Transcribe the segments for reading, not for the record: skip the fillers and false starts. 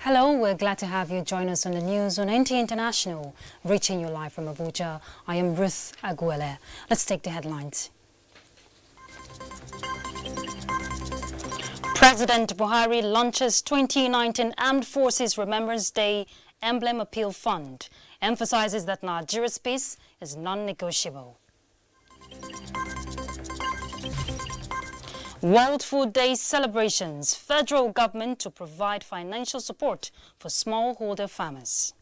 Hello, we're glad to have you join us on the news on NT International, reaching you live from Abuja. I am Ruth Aguele. Let's take the headlines. President Buhari launches 2019 Armed Forces Remembrance Day Emblem Appeal Fund, emphasizes that Nigeria's peace is non-negotiable. World Food Day celebrations, federal government to provide financial support for smallholder farmers.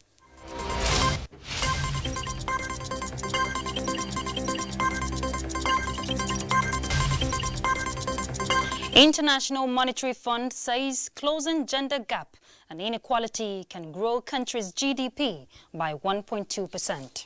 International Monetary Fund says closing gender gap and inequality can grow country's GDP by 1.2%.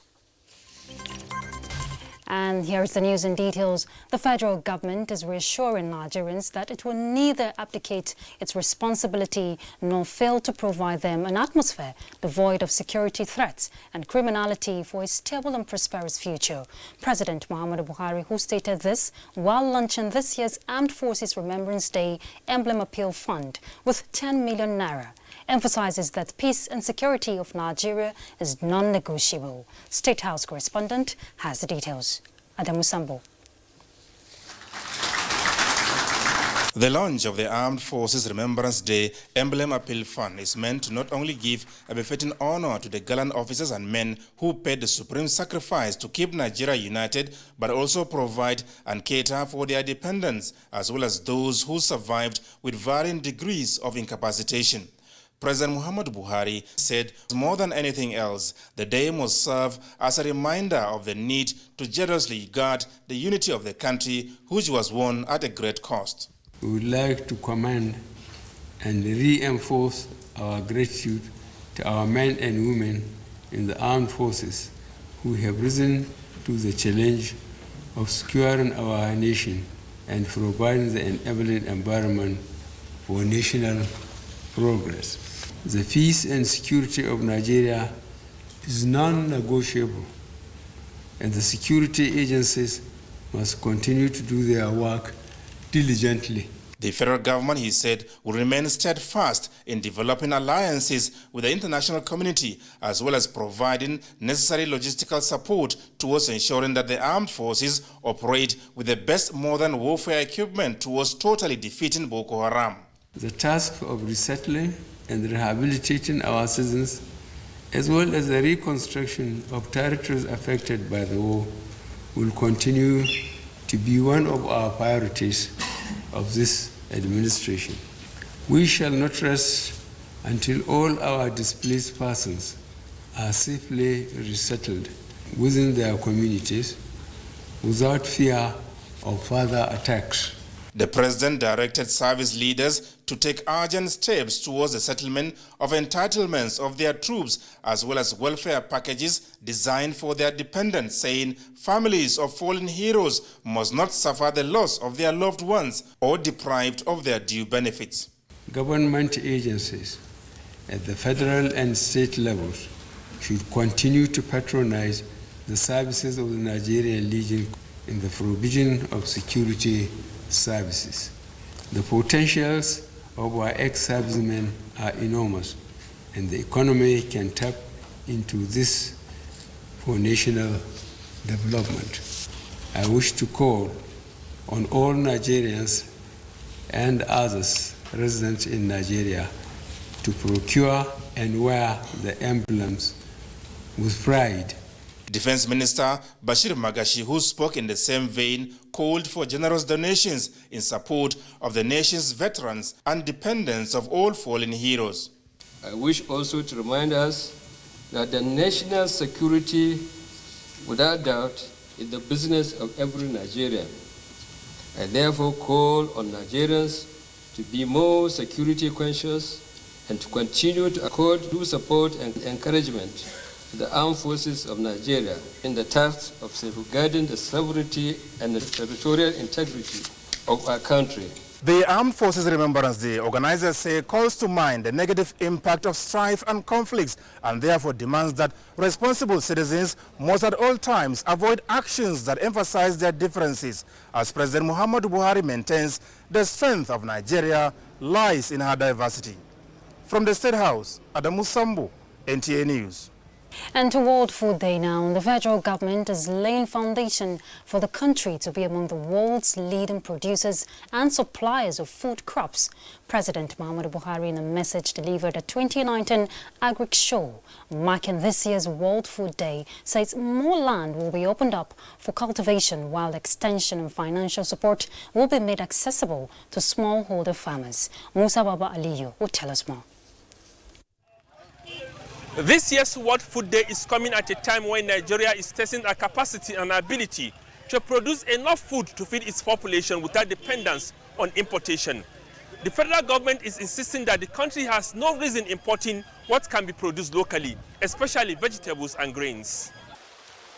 And here is the news in details. The federal government is reassuring Nigerians that it will neither abdicate its responsibility nor fail to provide them an atmosphere devoid of security threats and criminality for a stable and prosperous future. President Muhammadu Buhari, who stated this while launching this year's Armed Forces Remembrance Day Emblem Appeal Fund with 10 million naira, emphasizes that peace and security of Nigeria is non-negotiable. State House correspondent has the details. Adamu Sambo. The launch of the Armed Forces Remembrance Day Emblem Appeal Fund is meant to not only give a befitting honor to the gallant officers and men who paid the supreme sacrifice to keep Nigeria united, but also provide and cater for their dependents, as well as those who survived with varying degrees of incapacitation. President Muhammadu Buhari said, more than anything else, the day must serve as a reminder of the need to jealously guard the unity of the country, which was won at a great cost. We would like to commend and reinforce our gratitude to our men and women in the armed forces who have risen to the challenge of securing our nation and providing the enabling environment for national progress. The peace and security of Nigeria is non-negotiable, and the security agencies must continue to do their work diligently. The federal government, he said, will remain steadfast in developing alliances with the international community, as well as providing necessary logistical support towards ensuring that the armed forces operate with the best modern warfare equipment towards totally defeating Boko Haram. The task of resettling and rehabilitating our citizens, as well as the reconstruction of territories affected by the war, will continue to be one of our priorities of this administration. We shall not rest until all our displaced persons are safely resettled within their communities without fear of further attacks. The president directed service leaders to take urgent steps towards the settlement of entitlements of their troops, as well as welfare packages designed for their dependents, saying families of fallen heroes must not suffer the loss of their loved ones or deprived of their due benefits. Government agencies at the federal and state levels should continue to patronize the services of the Nigerian Legion in the provision of security services. The potentials of our ex-servicemen are enormous, and the economy can tap into this for national development. I wish to call on all Nigerians and others residents in Nigeria to procure and wear the emblems with pride. Defense Minister Bashir Magashi, who spoke in the same vein, called for generous donations in support of the nation's veterans and dependents of all fallen heroes. I wish also to remind us that the national security, without doubt, is the business of every Nigerian. I therefore call on Nigerians to be more security conscious and to continue to accord due support and encouragement to the armed forces of Nigeria in the task of safeguarding the sovereignty and the territorial integrity of our country. The Armed Forces Remembrance Day, organizers say, calls to mind the negative impact of strife and conflicts, and therefore demands that responsible citizens must at all times avoid actions that emphasize their differences. As President Muhammadu Buhari maintains, the strength of Nigeria lies in her diversity. From the State House, Adamu Sambo, NTA News. And to World Food Day now, the federal government is laying foundation for the country to be among the world's leading producers and suppliers of food crops. President Muhammadu Buhari, in a message delivered at 2019 Agric Show, marking this year's World Food Day, says more land will be opened up for cultivation while extension and financial support will be made accessible to smallholder farmers. Musa Baba Aliyu will tell us more. This year's World Food Day is coming at a time when Nigeria is testing our capacity and ability to produce enough food to feed its population without dependence on importation. The federal government is insisting that the country has no reason importing what can be produced locally, especially vegetables and grains.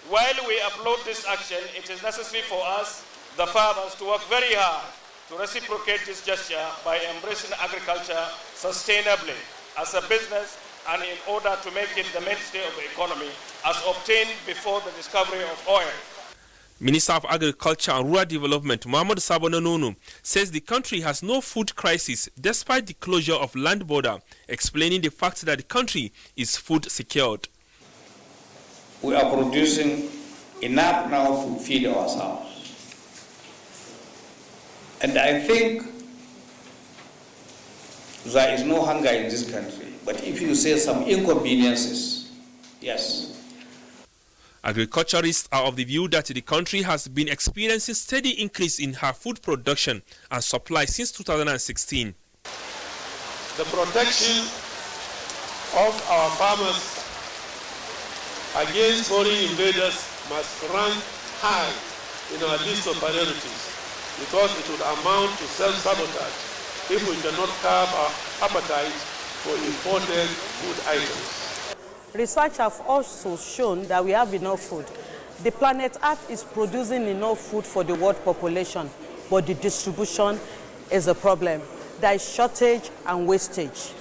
While we applaud this action, it is necessary for us, the farmers, to work very hard to reciprocate this gesture by embracing agriculture sustainably as a business and in order to make it the mainstay of the economy as obtained before the discovery of oil. Minister of Agriculture and Rural Development, Muhammad Sabononono, says the country has no food crisis despite the closure of land border, explaining the fact that the country is food secured. We are producing enough now to feed ourselves. And I think there is no hunger in this country. But if you say some inconveniences, yes. Agriculturists are of the view that the country has been experiencing steady increase in her food production and supply since 2016. The protection of our farmers against foreign invaders must rank high in our list of priorities because it would amount to self-sabotage if we cannot curb our appetite for imported food items. Research has also shown that we have enough food. The planet Earth is producing enough food for the world population, but the distribution is a problem. There is shortage and wastage.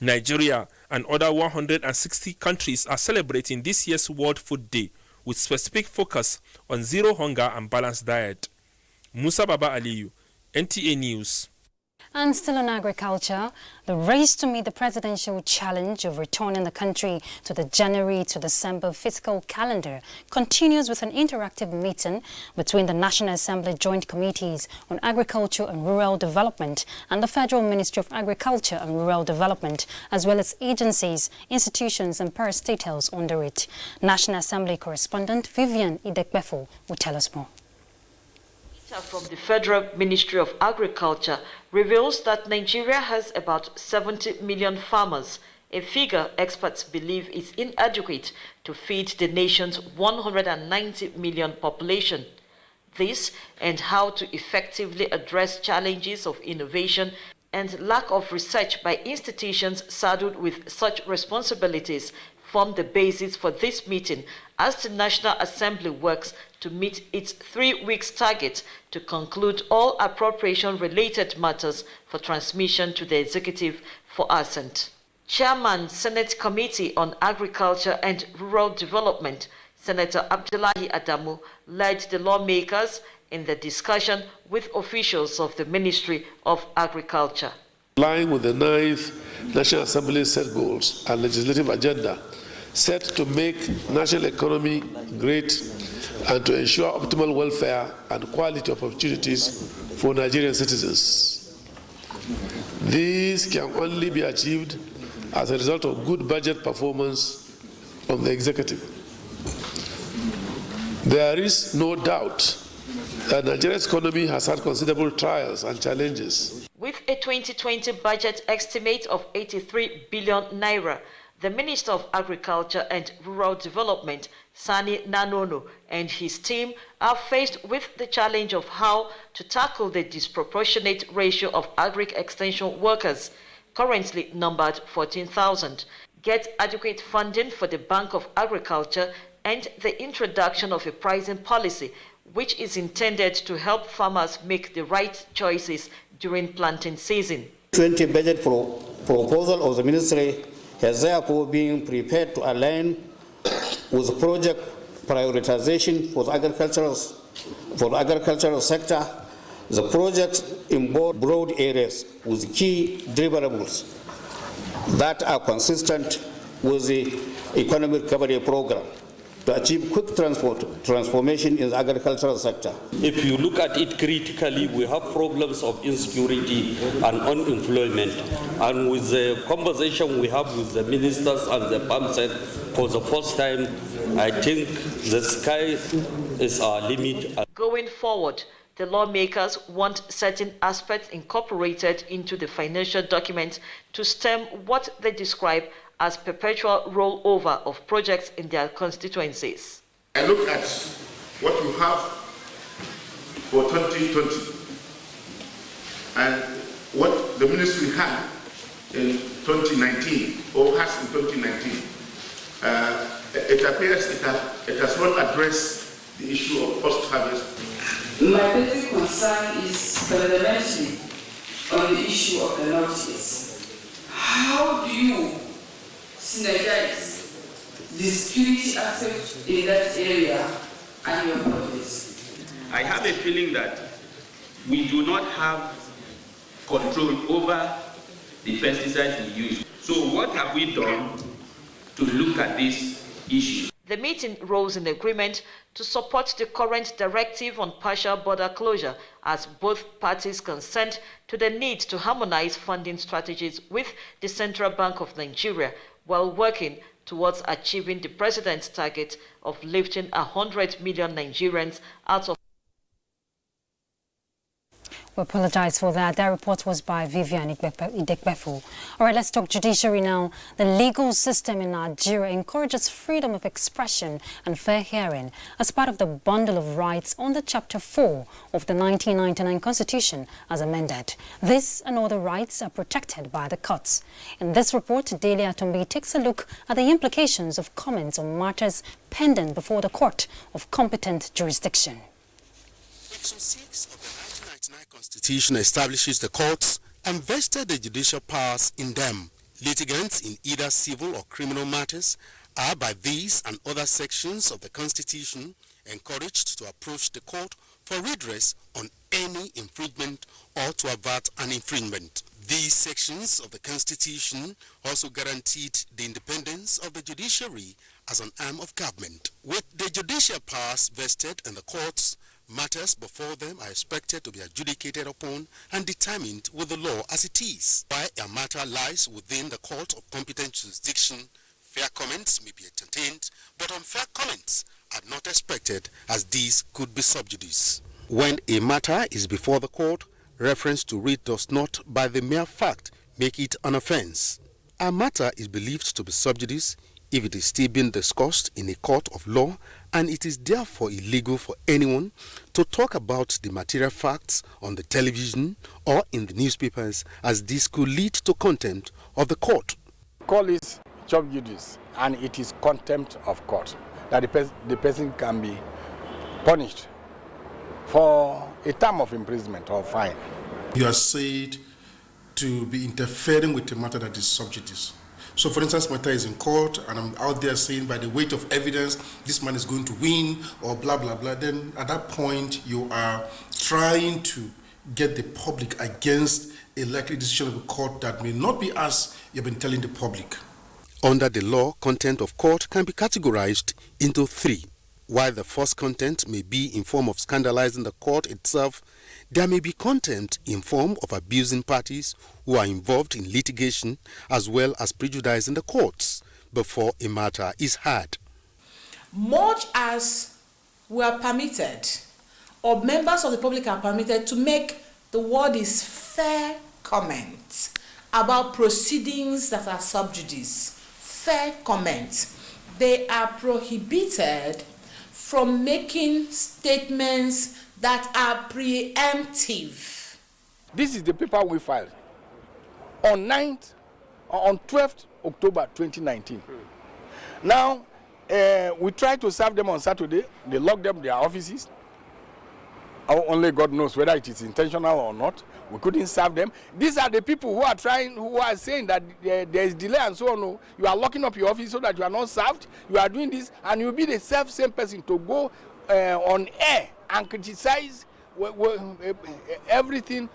Nigeria and other 160 countries are celebrating this year's World Food Day with specific focus on zero hunger and balanced diet. Musa Baba Aliyu, NTA News. And still on agriculture, the race to meet the presidential challenge of returning the country to the January to December fiscal calendar continues with an interactive meeting between the National Assembly Joint Committees on Agriculture and Rural Development and the Federal Ministry of Agriculture and Rural Development, as well as agencies, institutions and parastatals under it. National Assembly correspondent Vivian Idekbefo will tell us more. From the Federal Ministry of Agriculture reveals that Nigeria has about 70 million farmers, a figure experts believe is inadequate to feed the nation's 190 million population. This and how to effectively address challenges of innovation and lack of research by institutions saddled with such responsibilities form the basis for this meeting as the National Assembly works to meet its 3 weeks target to conclude all appropriation-related matters for transmission to the Executive for assent. Chairman, Senate Committee on Agriculture and Rural Development, Senator Abdullahi Adamu, led the lawmakers in the discussion with officials of the Ministry of Agriculture. In line with the 9th National Assembly set goals and legislative agenda, set to make national economy great and to ensure optimal welfare and quality of opportunities for Nigerian citizens. These can only be achieved as a result of good budget performance of the executive. There is no doubt that Nigeria's economy has had considerable trials and challenges. With a 2020 budget estimate of 83 billion naira, the Minister of Agriculture and Rural Development, Sani Nanono, and his team are faced with the challenge of how to tackle the disproportionate ratio of agri-extension workers, currently numbered 14,000, get adequate funding for the Bank of Agriculture, and the introduction of a pricing policy which is intended to help farmers make the right choices during planting season. 20 budget proposal of the ministry has therefore been prepared to align with project prioritization for the agricultural sector. The projects involve broad areas with key deliverables. that are consistent with the economic recovery program to achieve quick transformation in the agricultural sector. If you look at it critically, we have problems of insecurity and unemployment. And with the conversation we have with the ministers and the farm said, for the first time, I think the sky is our limit. Going forward, the lawmakers want certain aspects incorporated into the financial document to stem what they describe as perpetual rollover of projects in their constituencies. I look at what you have for 2020 and what the ministry had in 2019 or has in 2019. It appears it has not addressed the issue of post-harvest. My basic concern is fundamentally on the issue of the Northeast. How do you synergize the security aspect in that area and your projects? I have a feeling that we do not have control over the pesticides we use. So what have we done to look at this issue? The meeting rose in agreement to support the current directive on partial border closure, as both parties consent to the need to harmonize funding strategies with the Central Bank of Nigeria while working towards achieving the president's target of lifting 100 million Nigerians out of. We apologize for that. That report was by Vivian Idekbefu. All right, let's talk judiciary now. The legal system in Nigeria encourages freedom of expression and fair hearing as part of the bundle of rights under Chapter 4 of the 1999 Constitution as amended. This and other rights are protected by the courts. In this report, Dele Atumbi takes a look at the implications of comments on matters pending before the court of competent jurisdiction. Section 6 of the 1999 Constitution establishes the courts and vested the judicial powers in them. Litigants in either civil or criminal matters are by these and other sections of the Constitution encouraged to approach the court for redress on any infringement or to avert an infringement. These sections of the Constitution also guaranteed the independence of the judiciary as an arm of government. With the judicial powers vested in the courts, matters before them are expected to be adjudicated upon and determined with the law as it is. While a matter lies within the court of competent jurisdiction, fair comments may be entertained, but unfair comments are not expected, as these could be sub judice. When a matter is before the court, reference to it does not, by the mere fact, make it an offense. A matter is believed to be sub judice if it is still being discussed in a court of law, and it is therefore illegal for anyone to talk about the material facts on the television or in the newspapers, as this could lead to contempt of the court. Call is sub judice, and it is contempt of court, that the person can be punished for a term of imprisonment or fine. You are said to be interfering with a matter that is sub judice. So, for instance, matter is in court, and I'm out there saying by the weight of evidence, this man is going to win, or blah, blah, blah. Then at that point, you are trying to get the public against a likely decision of a court that may not be as you've been telling the public. Under the law, content of court can be categorized into three. While the first content may be in form of scandalizing the court itself, there may be contempt in form of abusing parties who are involved in litigation, as well as prejudicing the courts before a matter is heard. Much as we are permitted, or members of the public are permitted, to make the word is fair comments about proceedings that are sub judice, fair comments, they are prohibited from making statements that are preemptive. This is the paper we filed on 12th October 2019. Now, we tried to serve them on Saturday. They locked them in their offices. Only God knows whether it is intentional or not. We couldn't serve them. These are the people who are saying that there is delay and so on. You are locking up your office so that you are not served. You are doing this, and you'll be the same person to go on air and criticize everything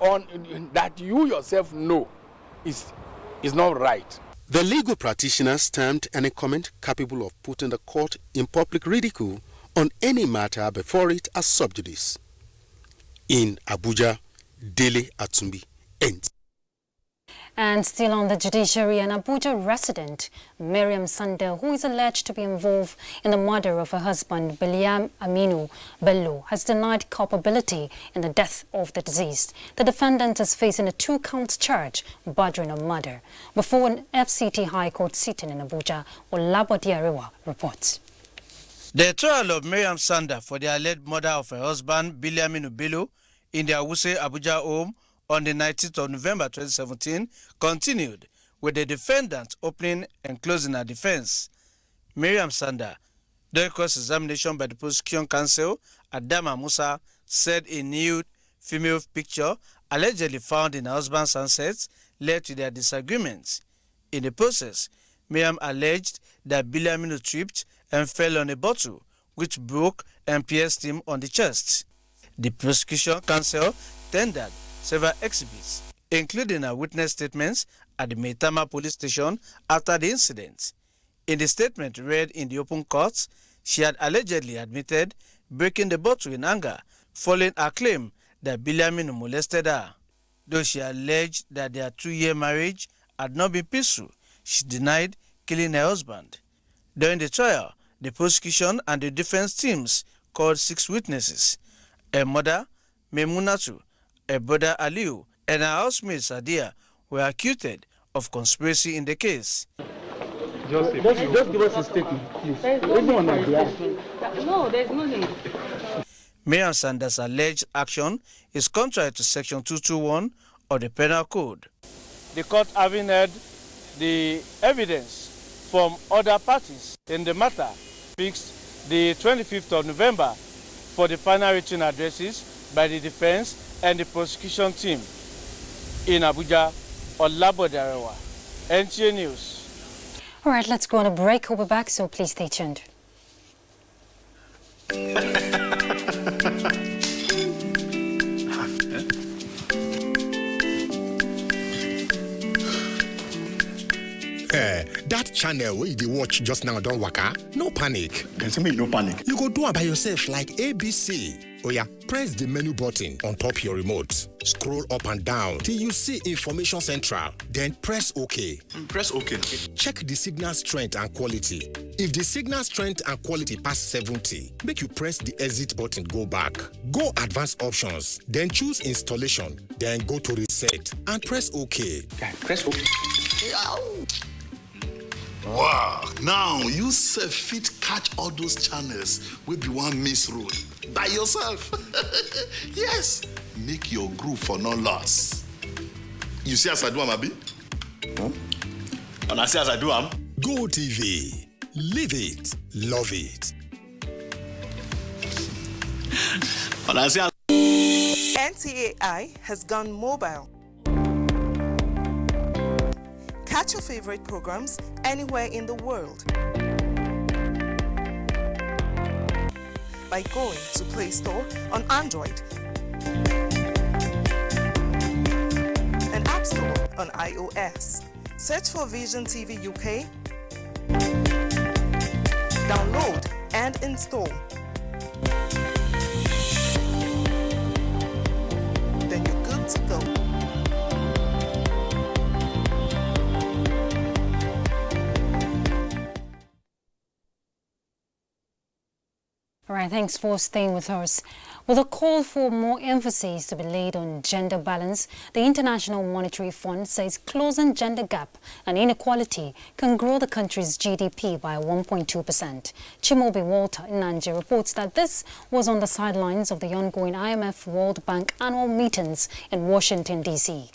on that you yourself know is is not right. The legal practitioners termed any comment capable of putting the court in public ridicule on any matter before it as sub judice. In Abuja, Dele Atumbi ends. And still on the judiciary, an Abuja resident, Miriam Sanda, who is alleged to be involved in the murder of her husband, Biliam Aminu Bello, has denied culpability in the death of the deceased. The defendant is facing a 2-count charge, bordering on murder, before an FCT High Court sitting in Abuja. Olabode Arewa reports. The trial of Miriam Sanda for the alleged murder of her husband, Biliam Aminu Bello, in their Wuse Abuja home on the 19th of November 2017 continued, with the defendant opening and closing her defense. Miriam Sanda, during cross-examination by the prosecution counsel, Adama Musa, said a nude female picture allegedly found in her husband's handsets led to their disagreements. In the process, Miriam alleged that Biliam Aminu tripped and fell on a bottle, which broke and pierced him on the chest. The prosecution counsel tendered several exhibits, including her witness statements at the Maitama police station after the incident. In the statement read in the open court, she had allegedly admitted breaking the bottle in anger following her claim that Biliam Aminu molested her. Though she alleged that their 2-year marriage had not been peaceful, she denied killing her husband. During the trial, the prosecution and the defense teams called 6 witnesses: her mother, Memunatu, her brother Aliu, and her housemate Sadia were accused of conspiracy in the case. Just give us a statement, please. No, there's no need. Miriam Sanda's alleged action is contrary to Section 221 of the Penal Code. The court, having heard the evidence from other parties in the matter, fixed the 25th of November for the final written addresses by the defense and the prosecution team in Abuja. Olabode Arewa, NTA News. All right, let's go on a break. We'll be back, so please stay tuned. That channel where you watch just now don't waka, no panic. Can you no panic? You go do it by yourself like ABC. Oh yeah, press the menu button on top your remote. Scroll up and down till you see Information Central. Then press OK. Press OK. Check the signal strength and quality. If the signal strength and quality pass 70, make you press the exit button, go back. Go advanced options, then choose installation, then go to reset and press OK. Press OK. Wow, now you fit catch all those channels with the one miss road by yourself. Yes, make your group for no loss. You see as I do, Abi? And I see as I do, Go TV. Live it. Love it. And I see as NTAI has gone mobile. Catch your favorite programs anywhere in the world by going to Play Store on Android and App Store on iOS. Search for Vision TV UK, download and install. Then you're good to go. All right, thanks for staying with us. With a call for more emphasis to be laid on gender balance, the International Monetary Fund says closing gender gap and inequality can grow the country's GDP by 1.2%. Chimobi Walter in Nigeria reports that this was on the sidelines of the ongoing IMF World Bank annual meetings in Washington, D.C.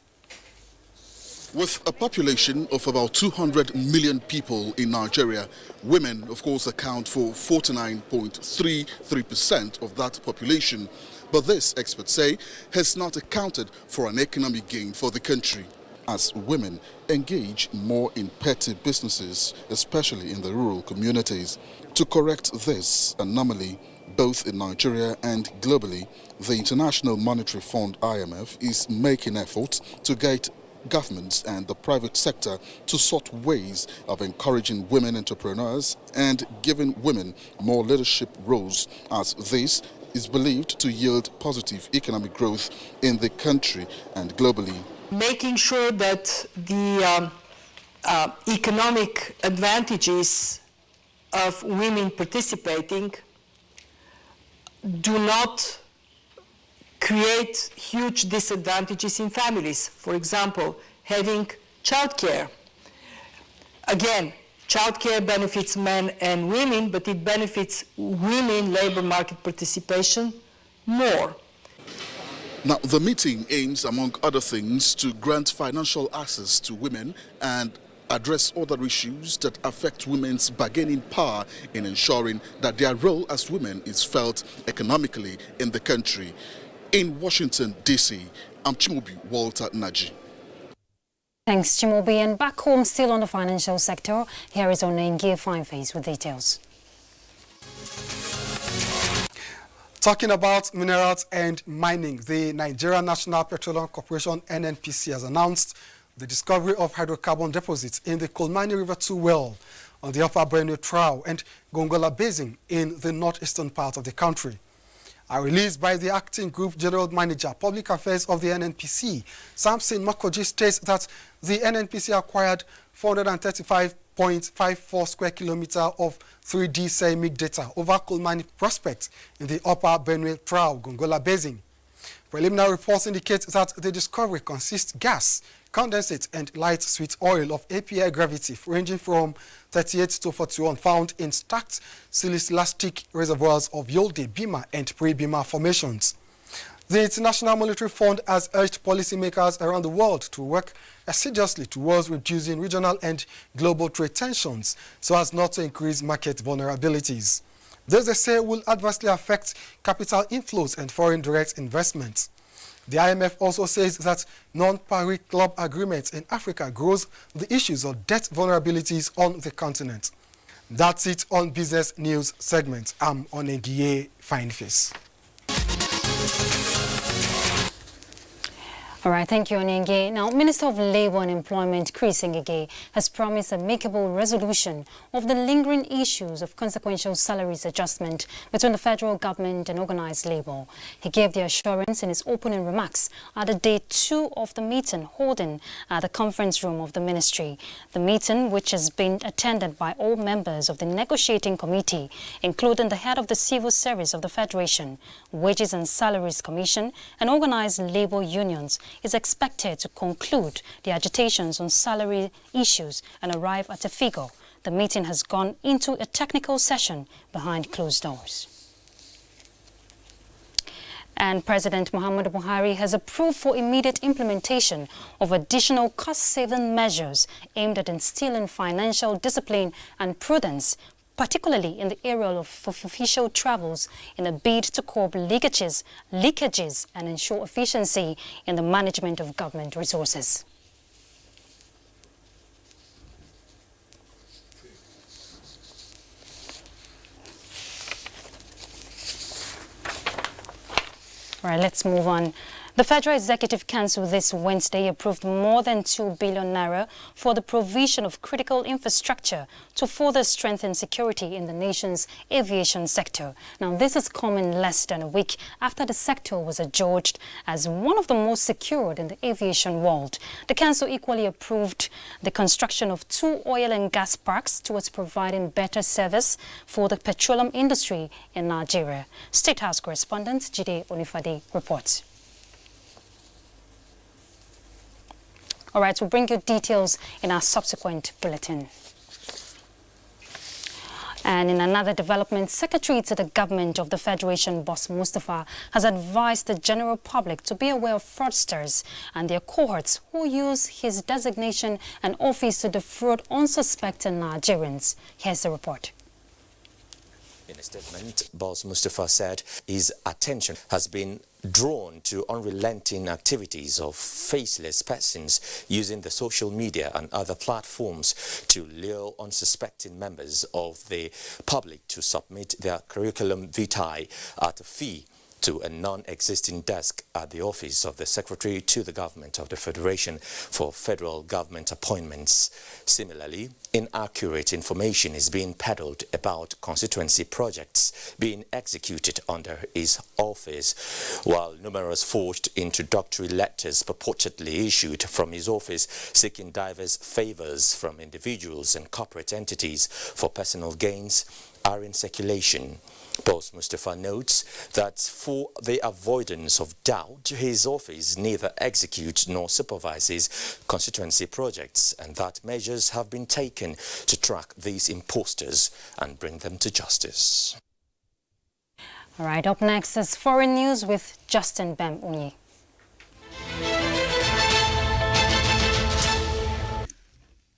With a population of about 200 million people in Nigeria, women, of course, account for 49.33% of that population. But this, experts say, has not accounted for an economic gain for the country, as women engage more in petty businesses, especially in the rural communities. To correct this anomaly, both in Nigeria and globally, the International Monetary Fund, IMF, is making efforts to get governments and the private sector to sort ways of encouraging women entrepreneurs and giving women more leadership roles, as this is believed to yield positive economic growth in the country and globally. Making sure that the economic advantages of women participating do not create huge disadvantages in families. For example, having childcare. Again, childcare benefits men and women, but it benefits women labor market participation more. Now, the meeting aims, among other things, to grant financial access to women and address other issues that affect women's bargaining power in ensuring that their role as women is felt economically in the country. In Washington, D.C., I'm Chimobi Walter Naji. Thanks, Chimobi. And back home, still on the financial sector, here is Onengie Fineface with details. Talking about minerals and mining, the Nigerian National Petroleum Corporation (NNPC) has announced the discovery of hydrocarbon deposits in the Kolmani River 2 well on the Upper Benue Trough and Gongola Basin in the northeastern part of the country. A release by the Acting Group General Manager, Public Affairs of the NNPC, Samson Makoji, states that the NNPC acquired 435.54 square kilometers of 3D seismic data over Kolmani prospect in the Upper Benue Trough, Gongola Basin. Preliminary reports indicate that the discovery consists gas, condensate and light sweet oil of API gravity ranging from 38 to 41 found in stacked silicilastic reservoirs of Yolde, Bima and pre-Bima formations. The International Monetary Fund has urged policymakers around the world to work assiduously towards reducing regional and global trade tensions so as not to increase market vulnerabilities. This, they say, will adversely affect capital inflows and foreign direct investments. The IMF also says that non-Paris Club agreements in Africa grows the issues of debt vulnerabilities on the continent. That's it on Business News segment. I'm Onengie Fineface. All right, thank you, Onengie. Now, Minister of Labour and Employment, Chris Ngige, has promised a makeable resolution of the lingering issues of consequential salaries adjustment between the federal government and organised labour. He gave the assurance in his opening remarks at the day 2 of the meeting holding at the conference room of the ministry. The meeting, which has been attended by all members of the negotiating committee, including the head of the Civil Service of the Federation, Wages and Salaries Commission, and organised labour unions, is expected to conclude the agitations on salary issues and arrive at a figure. The meeting has gone into a technical session behind closed doors. And President Muhammadu Buhari has approved for immediate implementation of additional cost-saving measures aimed at instilling financial discipline and prudence, particularly in the area of official travels, in a bid to curb leakages, and ensure efficiency in the management of government resources. All right, let's move on. The Federal Executive Council this Wednesday approved more than 2 billion naira for the provision of critical infrastructure to further strengthen security in the nation's aviation sector. Now, this is coming less than a week after the sector was adjudged as one of the most secured in the aviation world. The Council equally approved the construction of 2 oil and gas parks towards providing better service for the petroleum industry in Nigeria. State House correspondent Jide Onifade reports. All right, we'll bring you details in our subsequent bulletin. And in another development, Secretary to the Government of the Federation, Boss Mustafa, has advised the general public to be aware of fraudsters and their cohorts who use his designation and office to defraud unsuspecting Nigerians. Here's the report. In a statement, Boss Mustafa said his attention has been drawn to unrelenting activities of faceless persons using the social media and other platforms to lure unsuspecting members of the public to submit their curriculum vitae at a fee to a non-existing desk at the office of the Secretary to the Government of the Federation for Federal Government Appointments. Similarly, inaccurate information is being peddled about constituency projects being executed under his office, while numerous forged introductory letters purportedly issued from his office seeking diverse favors from individuals and corporate entities for personal gains are in circulation. Boss Mustafa notes that for the avoidance of doubt, his office neither executes nor supervises constituency projects, and that measures have been taken to track these imposters and bring them to justice. All right, up next is foreign news with Justin Bem-Unyi.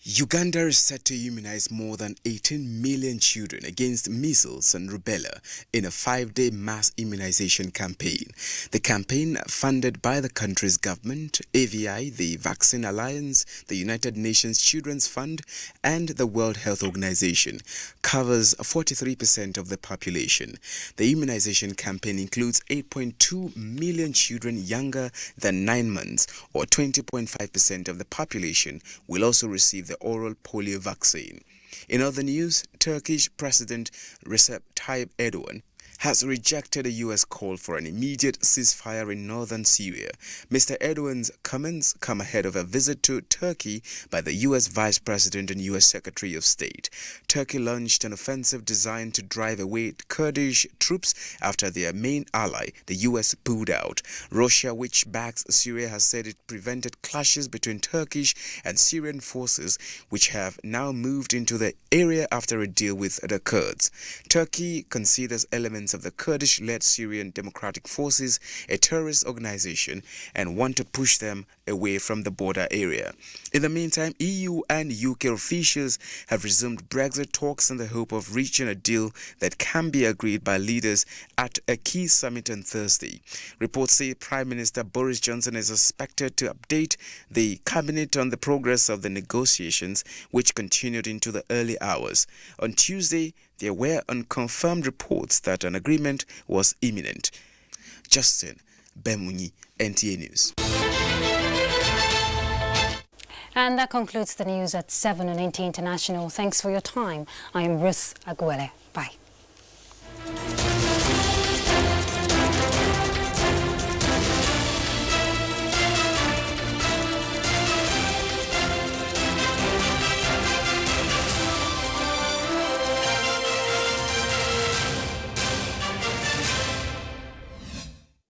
Uganda is set to immunize more than 18 million children against measles and rubella in a 5-day mass immunization campaign. The campaign, funded by the country's government, AVI, the Vaccine Alliance, the United Nations Children's Fund, and the World Health Organization, covers 43% of the population. The immunization campaign includes 8.2 million children younger than 9 months, or 20.5% of the population will also receive the oral polio vaccine. In other news, Turkish President Recep Tayyip Erdogan has rejected a U.S. call for an immediate ceasefire in northern Syria. Mr. Erdogan's comments come ahead of a visit to Turkey by the U.S. Vice President and U.S. Secretary of State. Turkey launched an offensive designed to drive away Kurdish troops after their main ally, the U.S., pulled out. Russia, which backs Syria, has said it prevented clashes between Turkish and Syrian forces, which have now moved into the area after a deal with the Kurds. Turkey considers elements of the Kurdish-led Syrian Democratic Forces a terrorist organization and want to push them away from the border area. In the meantime, EU and UK officials have resumed Brexit talks in the hope of reaching a deal that can be agreed by leaders at a key summit on Thursday. Reports say Prime Minister Boris Johnson is expected to update the cabinet on the progress of the negotiations, which continued into the early hours. On Tuesday, there were unconfirmed reports that an agreement was imminent. Justin Bem-Unyi, NTA News. And that concludes the news at 7 on NTA International. Thanks for your time. I am Ruth Aguele. Bye.